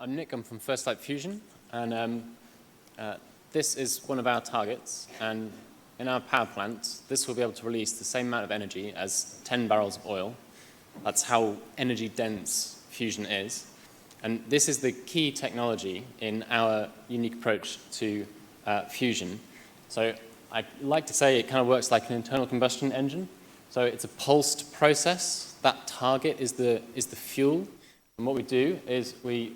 I'm Nick, I'm from First Light Fusion, and this is one of our targets, and in our power plant, this will be able to release the same amount of energy as 10 barrels of oil. That's how energy dense fusion is. And this is the key technology in our unique approach to fusion. So I like to say it kind of works like an internal combustion engine. So it's a pulsed process. That target is the fuel. And what we do is we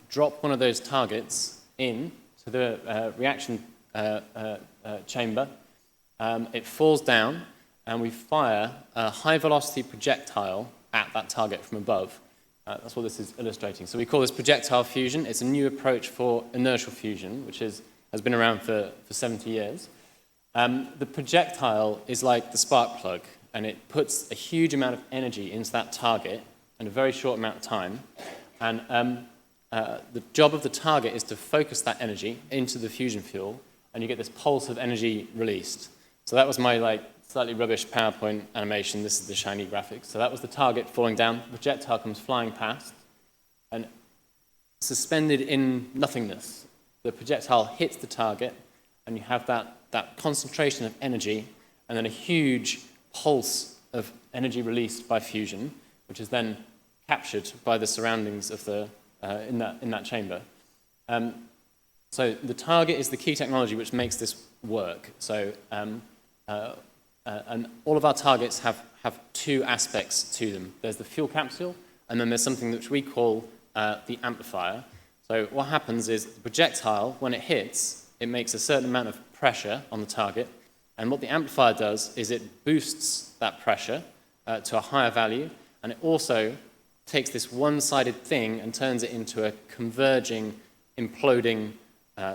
drop one of those targets in to the reaction chamber. It falls down, and we fire a high-velocity projectile at that target from above. That's what this is illustrating. So we call this projectile fusion. It's a new approach for inertial fusion, which has been around for 70 years. The projectile is like the spark plug, and it puts a huge amount of energy into that target in a very short amount of time. And the job of the target is to focus that energy into the fusion fuel, and you get this pulse of energy released. So that was my slightly rubbish PowerPoint animation. This is the shiny graphics. So that was the target falling down. The projectile comes flying past, and suspended in nothingness, the projectile hits the target, and you have that concentration of energy, and then a huge pulse of energy released by fusion, which is then captured by the surroundings of the in that chamber. So the target is the key technology which makes this work. So and all of our targets have two aspects to them. There's the fuel capsule, and then there's something which we call the amplifier. So what happens is the projectile, when it hits, it makes a certain amount of pressure on the target, and what the amplifier does is it boosts that pressure to a higher value, and it also takes this one-sided thing and turns it into a converging, imploding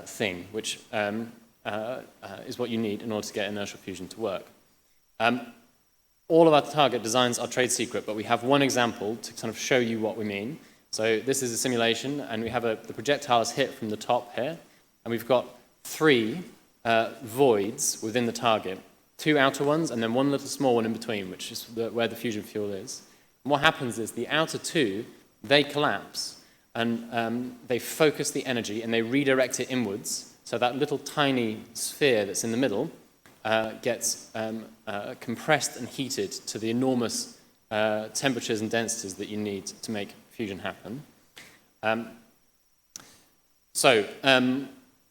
thing, which is what you need in order to get inertial fusion to work. All of our target designs are trade secret, but we have one example to kind of show you what we mean. So this is a simulation, and we have the projectile is hit from the top here, and we've got three voids within the target, two outer ones, and then one little small one in between, which is where the fusion fuel is. And what happens is the outer two, they collapse, and they focus the energy, and they redirect it inwards, so that little tiny sphere that's in the middle gets compressed and heated to the enormous temperatures and densities that you need to make fusion happen.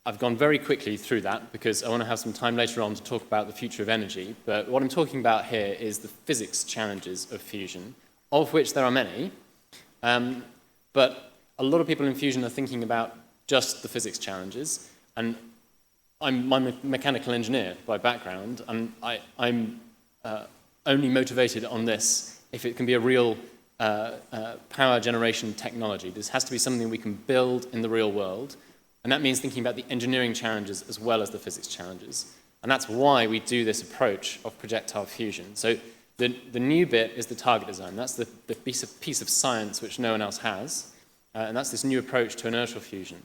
I've gone very quickly through that because I want to have some time later on to talk about the future of energy. But what I'm talking about here is the physics challenges of fusion, of which there are many. But a lot of people in fusion are thinking about just the physics challenges. And I'm a mechanical engineer by background, and I'm only motivated on this if it can be a real power generation technology. This has to be something we can build in the real world. And that means thinking about the engineering challenges as well as the physics challenges. And that's why we do this approach of projectile fusion. So the new bit is the target design. That's the piece of science which no one else has. And that's this new approach to inertial fusion.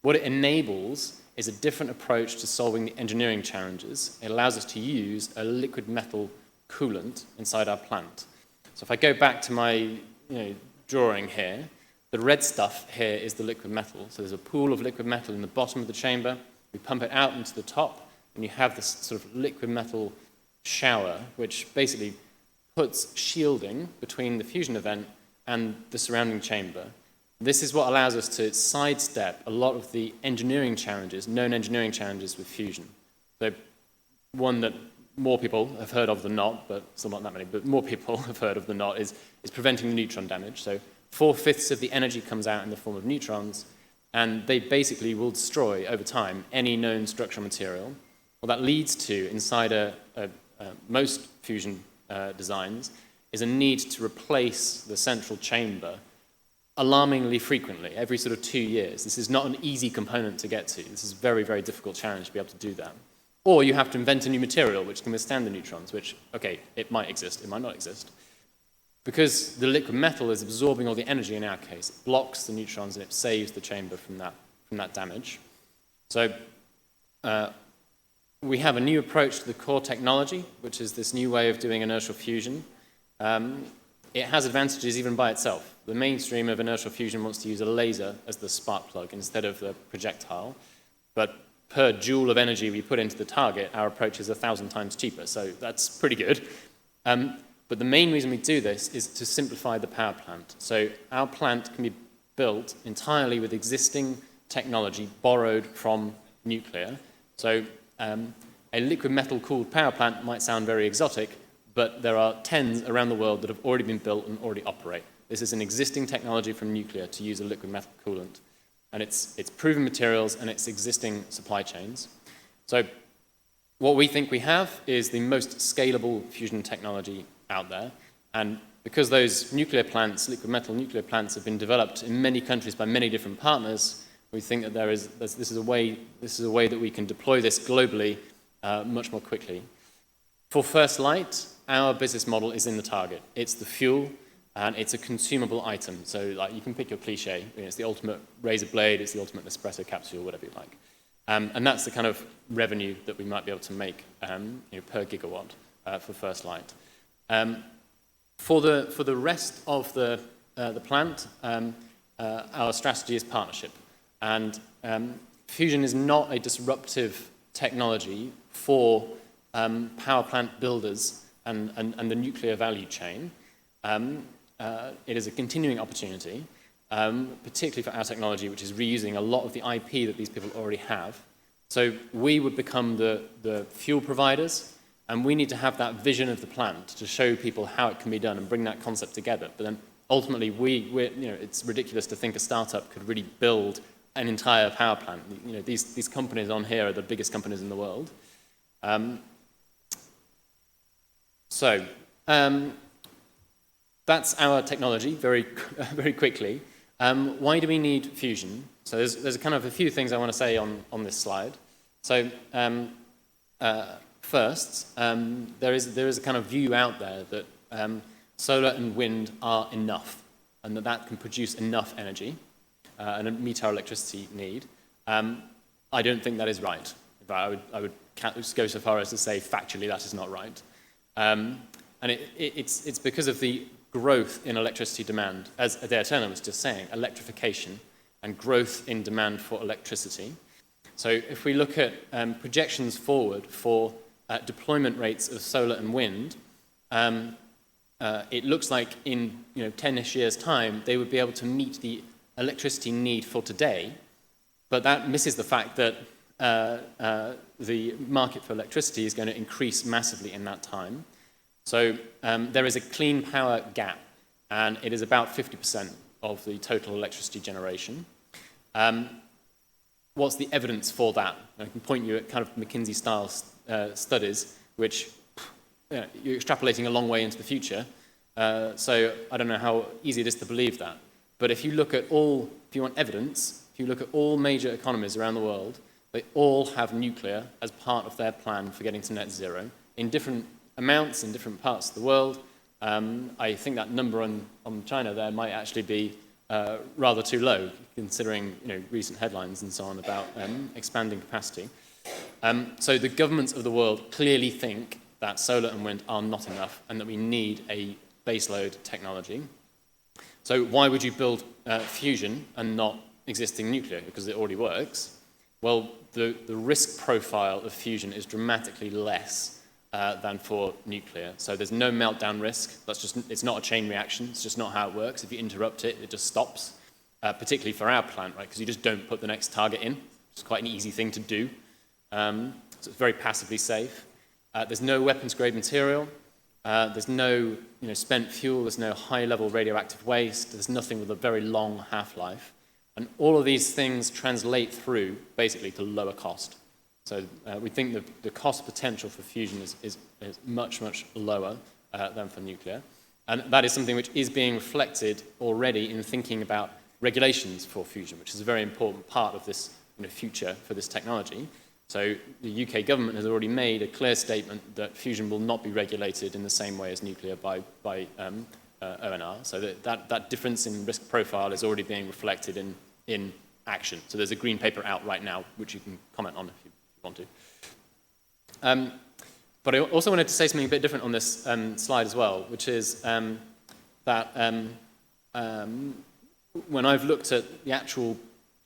What it enables is a different approach to solving the engineering challenges. It allows us to use a liquid metal coolant inside our plant. So if I go back to my drawing here, the red stuff here is the liquid metal. So there's a pool of liquid metal in the bottom of the chamber. We pump it out into the top, and you have this sort of liquid metal shower, which basically puts shielding between the fusion event and the surrounding chamber. This is what allows us to sidestep a lot of the engineering challenges, known engineering challenges with fusion. So one that more people have heard of than not, but still not that many, but more people have heard of than not, is preventing the neutron damage. So 4/5 of the energy comes out in the form of neutrons, and they basically will destroy, over time, any known structural material. What that leads to, inside most fusion designs, is a need to replace the central chamber alarmingly frequently, every sort of 2 years. This is not an easy component to get to. This is a very, very difficult challenge to be able to do that. Or you have to invent a new material which can withstand the neutrons, which, okay, it might exist, it might not exist. Because the liquid metal is absorbing all the energy in our case, it blocks the neutrons and it saves the chamber from that damage. So we have a new approach to the core technology, which is this new way of doing inertial fusion. it has advantages even by itself. The mainstream of inertial fusion wants to use a laser as the spark plug instead of the projectile, but per joule of energy we put into the target, our approach is 1,000 times cheaper, so that's pretty good. But the main reason we do this is to simplify the power plant. So our plant can be built entirely with existing technology borrowed from nuclear. So a liquid metal cooled power plant might sound very exotic, but there are tens around the world that have already been built and already operate. This is an existing technology from nuclear to use a liquid metal coolant. And it's proven materials and it's existing supply chains. So what we think we have is the most scalable fusion technology out there. And because those nuclear plants, liquid metal nuclear plants, have been developed in many countries by many different partners, we think that this is a way that we can deploy this globally much more quickly. For first light, our business model is in the target. It's the fuel, and it's a consumable item. So like, you can pick your cliche. It's the ultimate razor blade, it's the ultimate Nespresso capsule, whatever you like. And that's the kind of revenue that we might be able to make per gigawatt for first light. For the rest of the plant, our strategy is partnership. And fusion is not a disruptive technology for power plant builders and the nuclear value chain. It is a continuing opportunity, particularly for our technology, which is reusing a lot of the IP that these people already have. So we would become the fuel providers, and we need to have that vision of the plant to show people how it can be done and bring that concept together. But then ultimately, it's ridiculous to think a startup could really build an entire power plant. These companies on here are the biggest companies in the world. That's our technology, very quickly. Why do we need fusion? So there's kind of a few things I want to say on this slide. So first, there is a kind of view out there that solar and wind are enough, and that can produce enough energy and meet our electricity need. I don't think that is right. I would go so far as to say factually that is not right. And it's because of the growth in electricity demand, as Adair Turner was just saying, electrification and growth in demand for electricity. So if we look at projections forward for deployment rates of solar and wind, it looks like in 10-ish years' time, they would be able to meet the electricity need for today, but that misses the fact that the market for electricity is going to increase massively in that time. So there is a clean power gap, and it is about 50% of the total electricity generation. What's the evidence for that? I can point you at kind of McKinsey-style studies, which you're extrapolating a long way into the future. So I don't know how easy it is to believe that. But if you look at if you want evidence, if you look at all major economies around the world, they all have nuclear as part of their plan for getting to net zero in different amounts in different parts of the world. I think that number on China there might actually be rather too low, considering recent headlines and so on about expanding capacity. So the governments of the world clearly think that solar and wind are not enough and that we need a baseload technology. So why would you build fusion and not existing nuclear? Because it already works. Well, the risk profile of fusion is dramatically less than for nuclear. So there's no meltdown risk. It's not a chain reaction. It's just not how it works. If you interrupt it, it just stops, particularly for our plant, right? Because you just don't put the next target in. It's quite an easy thing to do. So it's very passively safe. There's no weapons-grade material. There's no spent fuel. There's no high-level radioactive waste. There's nothing with a very long half-life. And all of these things translate through, basically, to lower cost. So we think the cost potential for fusion is much, much lower than for nuclear. And that is something which is being reflected already in thinking about regulations for fusion, which is a very important part of this future for this technology. So the UK government has already made a clear statement that fusion will not be regulated in the same way as nuclear by ONR. So that difference in risk profile is already being reflected in action. So there's a green paper out right now, which you can comment on if you want to. But I also wanted to say something a bit different on this slide as well, which is that that when I've looked at the actual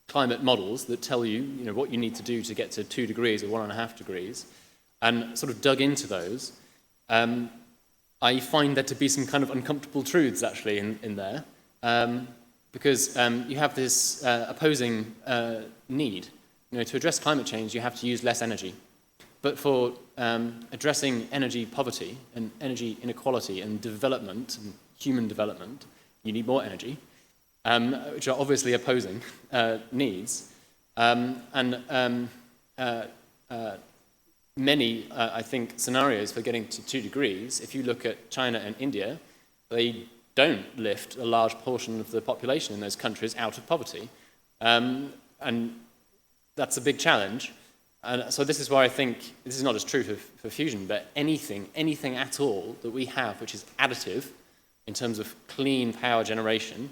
climate models that tell you, what you need to do to get to 2 degrees or 1.5 degrees, and sort of dug into those, I find there to be some kind of uncomfortable truths actually in there, because you have this opposing need. To address climate change, you have to use less energy. But for addressing energy poverty and energy inequality and development, and human development, you need more energy, which are obviously opposing needs. Many, I think, scenarios for getting to 2 degrees, if you look at China and India, they don't lift a large portion of the population in those countries out of poverty. And that's a big challenge. And so this is why I think this is not just true for fusion, but anything at all that we have which is additive in terms of clean power generation,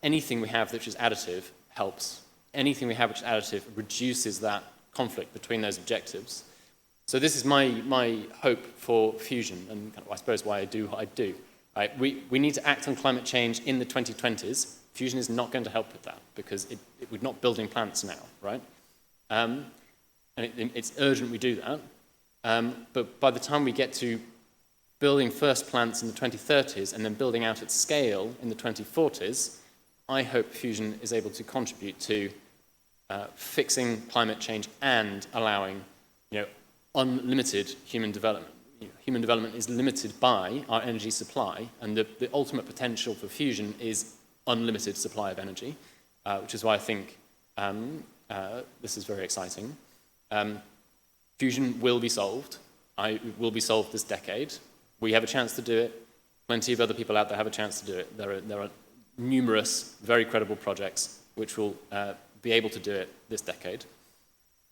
anything we have which is additive helps. Anything we have which is additive reduces that conflict between those objectives. So this is my hope for fusion, and I suppose why I do what I do. Right? We need to act on climate change in the 2020s. Fusion is not going to help with that because we're not building plants now, right? And it's urgent we do that. But by the time we get to building first plants in the 2030s and then building out at scale in the 2040s, I hope fusion is able to contribute to fixing climate change and allowing, unlimited human development. Human development is limited by our energy supply, and the ultimate potential for fusion is unlimited supply of energy, which is why I think this is very exciting. Fusion will be solved. It will be solved this decade. We have a chance to do it. Plenty of other people out there have a chance to do it. There are numerous, very credible projects which will be able to do it this decade.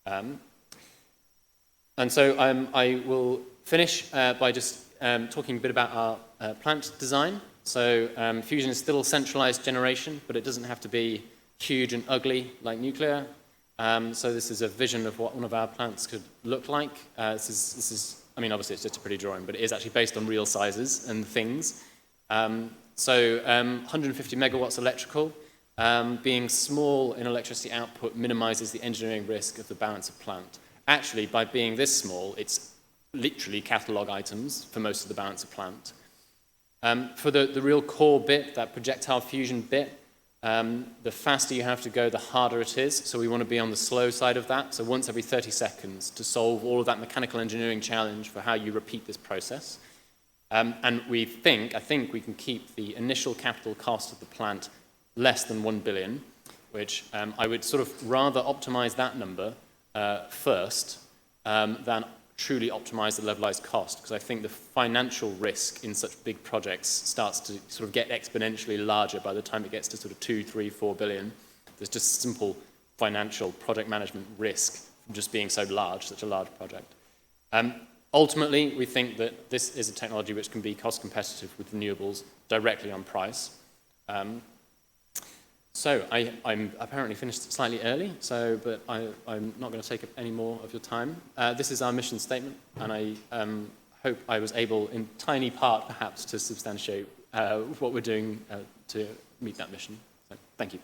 And so I will finish by just talking a bit about our plant design. So fusion is still centralized generation, but it doesn't have to be huge and ugly like nuclear. So this is a vision of what one of our plants could look like. This is, obviously it's just a pretty drawing, but it is actually based on real sizes and things. So 150 megawatts electrical. Being small in electricity output minimizes the engineering risk of the balance of plant. Actually, by being this small, it's literally catalog items for most of the balance of plant. For the real core bit, that projectile fusion bit, the faster you have to go, the harder it is. So we want to be on the slow side of that. So once every 30 seconds to solve all of that mechanical engineering challenge for how you repeat this process. And I think we can keep the initial capital cost of the plant less than 1 billion, which I would sort of rather optimize that number first than truly optimize the levelized cost, because I think the financial risk in such big projects starts to sort of get exponentially larger by the time it gets to sort of 2, 3, 4 billion. There's just simple financial project management risk from just being so large, such a large project. Ultimately, we think that this is a technology which can be cost competitive with renewables directly on price. So I'm apparently finished slightly early, but I'm not going to take up any more of your time. This is our mission statement, and I hope I was able, in tiny part perhaps, to substantiate what we're doing to meet that mission. So, thank you.